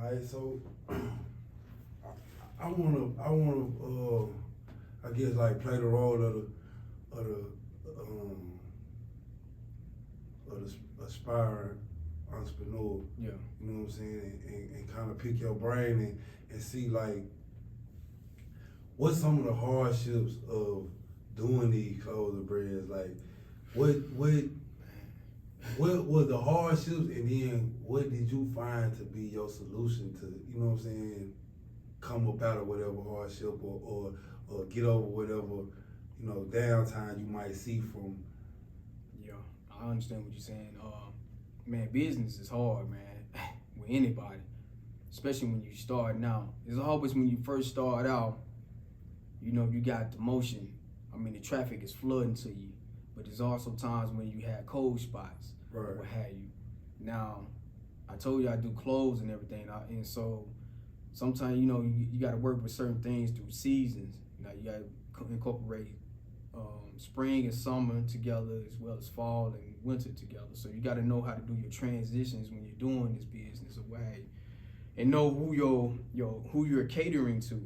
Alright, so I wanna, I guess like play the role of the aspiring entrepreneur. Yeah. You know what I'm saying, and kind of pick your brain and see like what's some of the hardships of doing these clothing brands. Like what was the hardships, and then what did you find to be your solution to, you know what I'm saying, come up out of whatever hardship or get over whatever, you know, downtime you might see from. Yeah, I understand what you're saying. Man, business is hard, man, with anybody, especially when you starting out. It's always when you first start out, you know, you got the motion. I mean, the traffic is flooding to you, but there's also times when you have cold spots, Right. what have you. Now, I told you I do clothes and everything, and so sometimes, you know, you got to work with certain things through seasons. You know, you got to incorporate spring and summer together, as well as fall and winter together. So you got to know how to do your transitions when you're doing this business away, and know who you're catering to,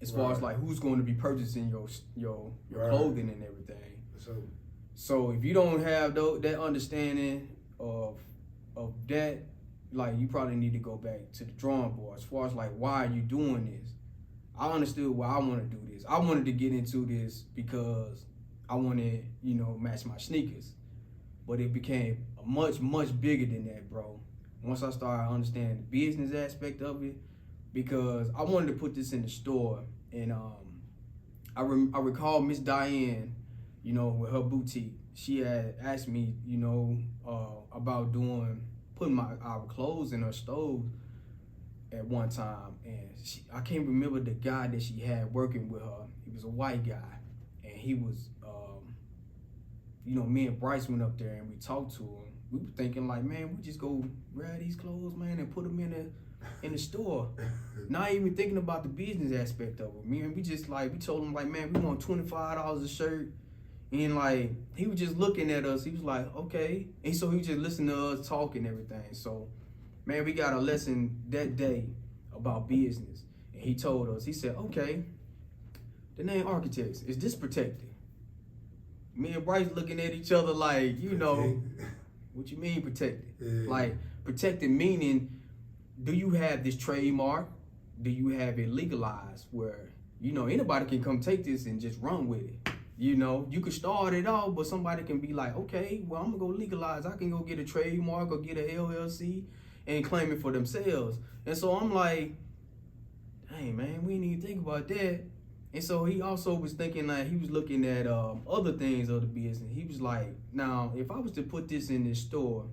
as far as like who's going to be purchasing your clothing and everything. So if you don't have that understanding of that, like, you probably need to go back to the drawing board. As far as like, why are you doing this? I understood why I want to do this. I wanted to get into this because I wanted, you know, match my sneakers. But it became much bigger than that, bro. Once I started understanding the business aspect of it, because I wanted to put this in the store, and I recall Miss Diane, you know, with her boutique, she had asked me, you know, about putting our clothes in her stove at one time, and I can't remember the guy that she had working with her. He was a white guy, and he was, you know, me and Bryce went up there and we talked to him. We were thinking like, man, we just go grab these clothes, man, and put them in the store. Not even thinking about the business aspect of it. Man, we told him like, man, we want $25 a shirt. And like, he was just looking at us. He was like, okay. And so he was just listening to us talk and everything. So, man, we got a lesson that day about business. And he told us, he said, okay, the name Arkatekz, is this protected? Me and Bryce looking at each other like, you know, what you mean protected? Yeah. Like, protected meaning, do you have this trademark? Do you have it legalized where, you know, anybody can come take this and just run with it? You know, you could start it all, but somebody can be like, okay, well, I'm gonna go legalize. I can go get a trademark or get a LLC and claim it for themselves. And so I'm like, hey, man, we didn't even think about that. And so he also was thinking, like, he was looking at other things of the business. He was like, now, if I was to put this in this store,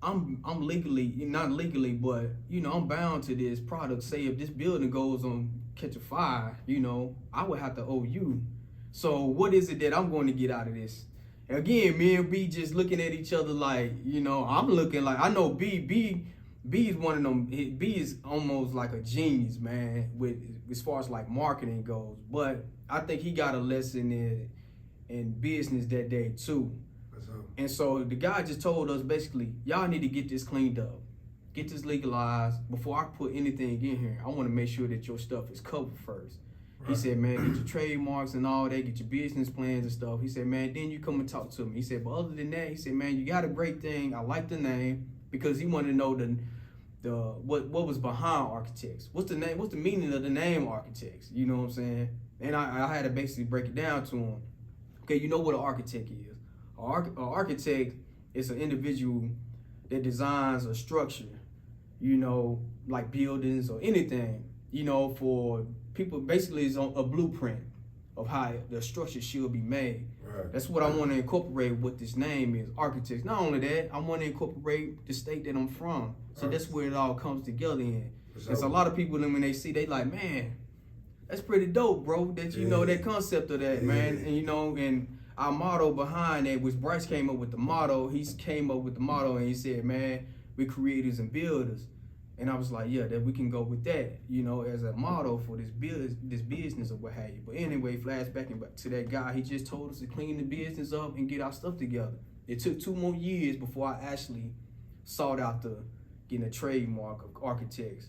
I'm legally, not legally, but, you know, I'm bound to this product. Say if this building goes on catch a fire, you know, I would have to owe you. So what is it that I'm going to get out of this? Again, me and B just looking at each other like, you know, I'm looking like, I know B is one of them. B is almost like a genius, man, with as far as like marketing goes. But I think he got a lesson in business that day too. And so the guy just told us basically, y'all need to get this cleaned up, get this legalized. Before I put anything in here, I want to make sure that your stuff is covered first. Right. He said, man, get your trademarks and all that, get your business plans and stuff. He said, man, then you come and talk to me. He said, but other than that, he said, man, you got a great thing. I like the name, because he wanted to know what was behind Arkatekz. What's the name? What's the meaning of the name Arkatekz? You know what I'm saying? And I had to basically break it down to him. Okay, you know what an architect is. An architect is an individual that designs a structure, you know, like buildings or anything, you know, for people. Basically, it's a blueprint of how the structure should be made. Right. That's what I want to incorporate what this name is, Arkatekz. Not only that, I want to incorporate the state that I'm from. So that's where it all comes together in. There's a lot of people, when they see, they like, man, that's pretty dope, bro, that you know that concept of that, man. And, you know, and our motto behind that, which Bryce came up with the motto, and he said, man, we're creators and builders. And I was like, yeah, that we can go with that, you know, as a motto for this business or what have you. But anyway, flashbacking back to that guy, he just told us to clean the business up and get our stuff together. It took 2 more years before I actually sought out to getting a trademark of Arkatekz.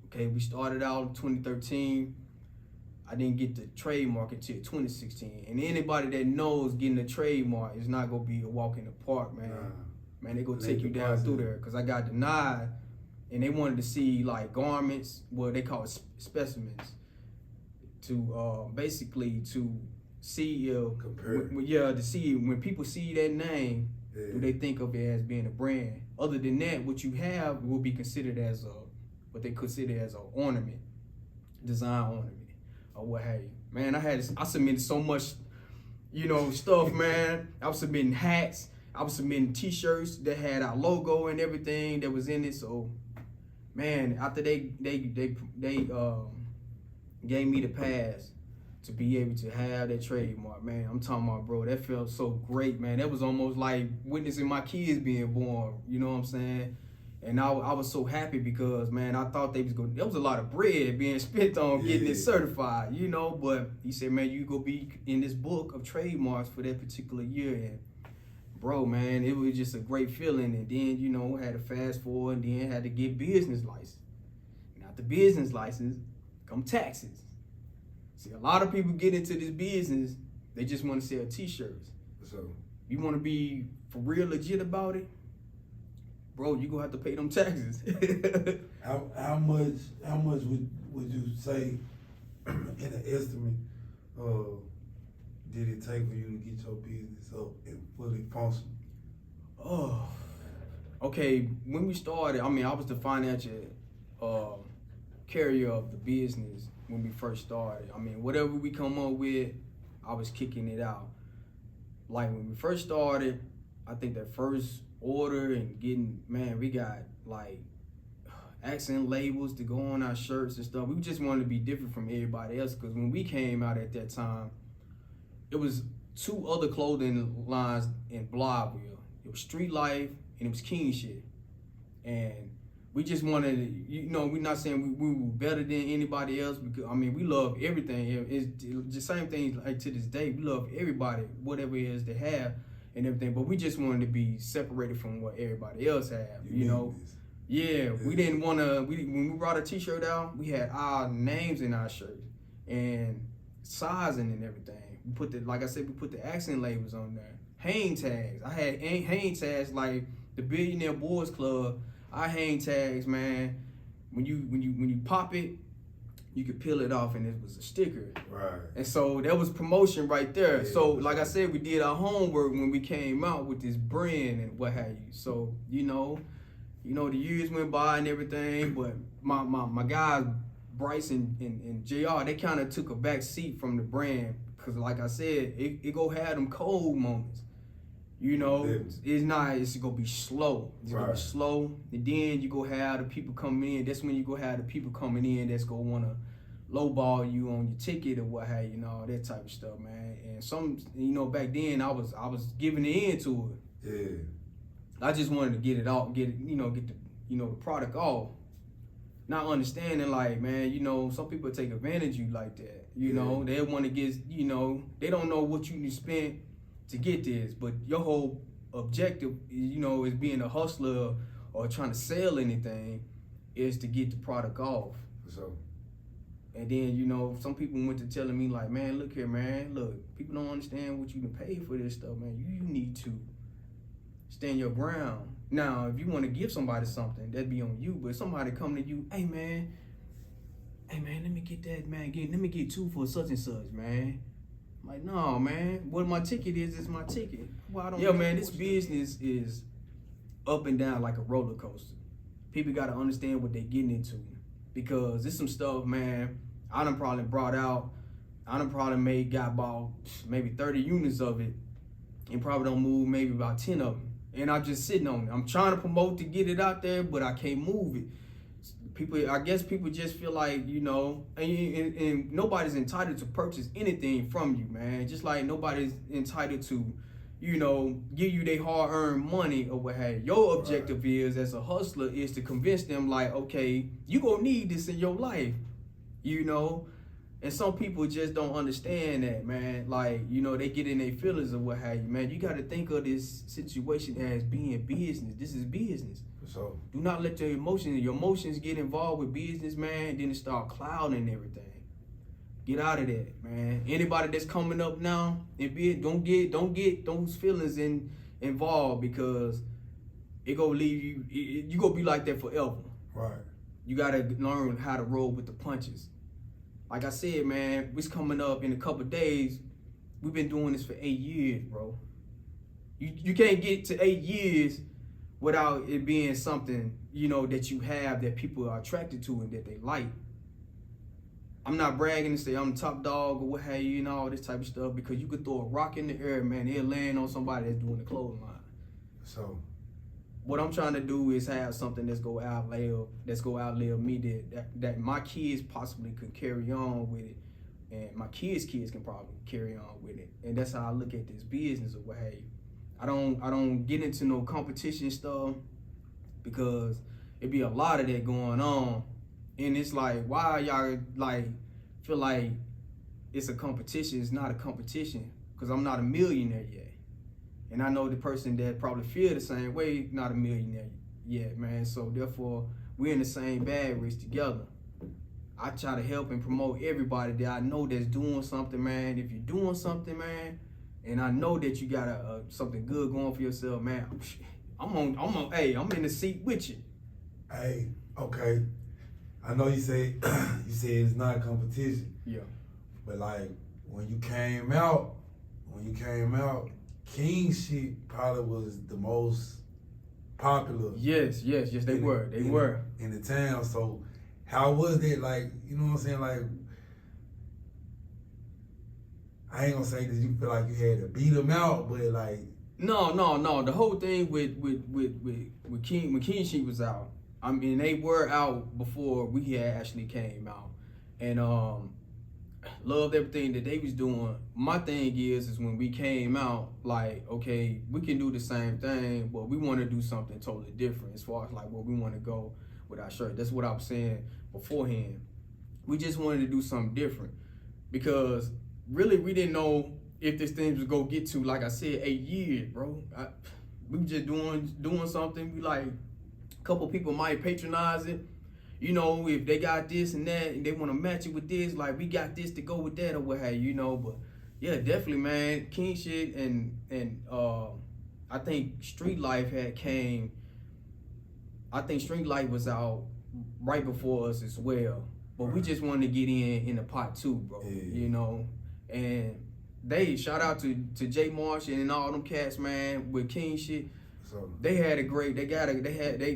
Okay, we started out in 2013. I didn't get the trademark until 2016. And anybody that knows getting a trademark is not gonna be a walk in the park, man. Man, they gonna take you down through there. Cause I got denied, and they wanted to see like garments, what they call specimens, to basically to see to see when people see that name, do they think of it as being a brand? Other than that, what you have will be considered as what they consider as an ornament, design ornament, or what have you. Man, I submitted so much, stuff, man. I was submitting hats. I was submitting T-shirts that had our logo and everything that was in it. So, man, after they gave me the pass to be able to have that trademark, man, I'm talking about, bro, that felt so great, man. That was almost like witnessing my kids being born. You know what I'm saying? And I was so happy because, man, I thought there was a lot of bread being spent on getting it certified, but he said, man, you go be in this book of trademarks for that particular year. And bro, man, it was just a great feeling. And then, had to fast forward and then had to get business license. And after business license, come taxes. See, a lot of people get into this business, they just want to sell T-shirts. So you want to be for real legit about it, bro, you gonna have to pay them taxes. How much would you say in an estimate did it take for you to get your business up and fully functional? Oh, okay. When we started, I was the financial carrier of the business when we first started. Whatever we come up with, I was kicking it out. Like when we first started, I think that first order and getting, man, we got like accent labels to go on our shirts and stuff. We just wanted to be different from everybody else, because when we came out at that time, it was 2 other clothing lines in Blyville. It was Street Life and it was Kingship. And we just wanted to, we're not saying we were better than anybody else, because we love everything. It's the same thing like to this day. We love everybody, whatever it is they have and everything, but we just wanted to be separated from what everybody else have, Yeah, we didn't want to, when we brought a T-shirt out, we had our names in our shirt and sizing and everything. We put like I said, we put the accent labels on there. Hang tags. I had hang tags like the Billionaire Boys Club. Our hang tags, man, when you pop it, you could peel it off and it was a sticker. Right. And so that was promotion right there. Yeah, so like I said, we did our homework when we came out with this brand and what have you. So, the years went by and everything, but my guys, Bryce and JR, they kind of took a back seat from the brand, because like I said, it go have them cold moments. It's gonna be slow. It's gonna be slow. And then you go have the people coming in. That's when you go have the people coming in that's gonna wanna lowball you on your ticket or what have you, all that type of stuff, man. And some, back then I was giving in to it. Yeah. I just wanted to get it out, get the product off. Not understanding, like, man, some people take advantage of you like that. They want to get, they don't know what you spent to get this, but your whole objective, is being a hustler or trying to sell anything, is to get the product off. So, and then, some people went to telling me like, man, look here, man, look, people don't understand what you can pay for this stuff, man. You need to stand your ground. Now, if you want to give somebody something, that'd be on you. But if somebody come to you, hey man, let me get that, man. Let me get 2 for such and such, man. I'm like, no, man. What my ticket is my ticket. Well, man, this business is up and down like a roller coaster. People got to understand what they're getting into, because there's some stuff, man, I done probably brought out. I done probably got about maybe 30 units of it, and probably don't move maybe about 10 of them. And I'm just sitting on it. I'm trying to promote to get it out there, but I can't move it. I guess people just feel like, and nobody's entitled to purchase anything from you, man. Just like nobody's entitled to, give you their hard-earned money or what have you. Your objective is, as a hustler, is to convince them like, okay, you gonna need this in your life, And some people just don't understand that, man. Like, they get in their feelings or what have you, man. You got to think of this situation as being business. This is business. So do not let your emotions get involved with business, man. Then it start clouding everything. Get out of that, man. Anybody that's coming up now, don't get those feelings involved, because it gonna leave you. You gonna be like that forever. right. You gotta learn how to roll with the punches. Like I said, man, it's coming up in a couple days. We've been doing this for 8 years, bro. You can't get to 8 years without it being something, that you have that people are attracted to and that they like. I'm not bragging to say I'm the top dog or what have you, all this type of stuff, because you could throw a rock in the air, man, it'll land on somebody that's doing the clothing line. So What I'm trying to do is have something that's go outlive me, that my kids possibly could carry on with it, and my kids can probably carry on with it. And that's how I look at this business or what have you. I don't get into no competition stuff, because it be a lot of that going on. And it's like, why y'all feel like it's a competition? It's not a competition, because I'm not a millionaire yet. And I know the person that probably feel the same way, not a millionaire yet, man. So therefore, we're in the same bag race together. I try to help and promote everybody that I know that's doing something, man. If you're doing something, man, and I know that you got something good going for yourself, man, I'm in the seat with you. Hey, okay. I know you say it's not a competition. Yeah. But like when you came out, King shit probably was the most popular. Yes, they were. In the town. So how was that? Like, you know what I'm saying? Like, I ain't gonna say that you feel like you had to beat them out, but like. No. The whole thing with King, when King Sheep was out, I mean, they were out before we had actually came out, and loved everything that they was doing. My thing is when we came out, like, okay, we can do the same thing, but we want to do something totally different as far as like where we want to go with our shirt. That's what I was saying beforehand. We just wanted to do something different, because really we didn't know if this thing was gonna get to, like I said, 8 years, bro. We were just doing something. We like, a couple people might patronize it. If they got this and that and they want to match it with this, like we got this to go with that or what have you, but yeah, definitely, man, King shit and I think Street Life came. I think Street Life was out right before us as well, but we just wanted to get in the pot too, bro. Yeah. And they shout out to Jay Marsh and all them cats, man, with King shit. So They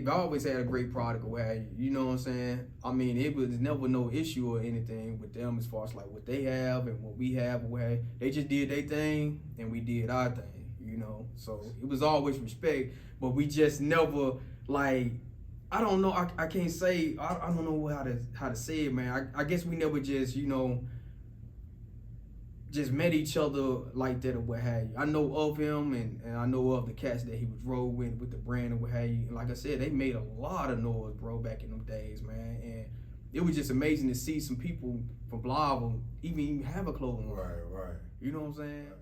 always had a great product away. You know what I'm saying? I mean, it was never no issue or anything with them as far as like what they have and what we have away. They just did their thing and we did our thing, So it was always respect, but we just never like, I don't know. I can't say, I don't know how to say it, man. I guess we never just, just met each other like that or what have you. I know of him and I know of the cats that he was rolling with the brand and what have you. And like I said, they made a lot of noise, bro, back in them days, man. And it was just amazing to see some people from Blavel even have a clothing line. Right. You know what I'm saying? Right.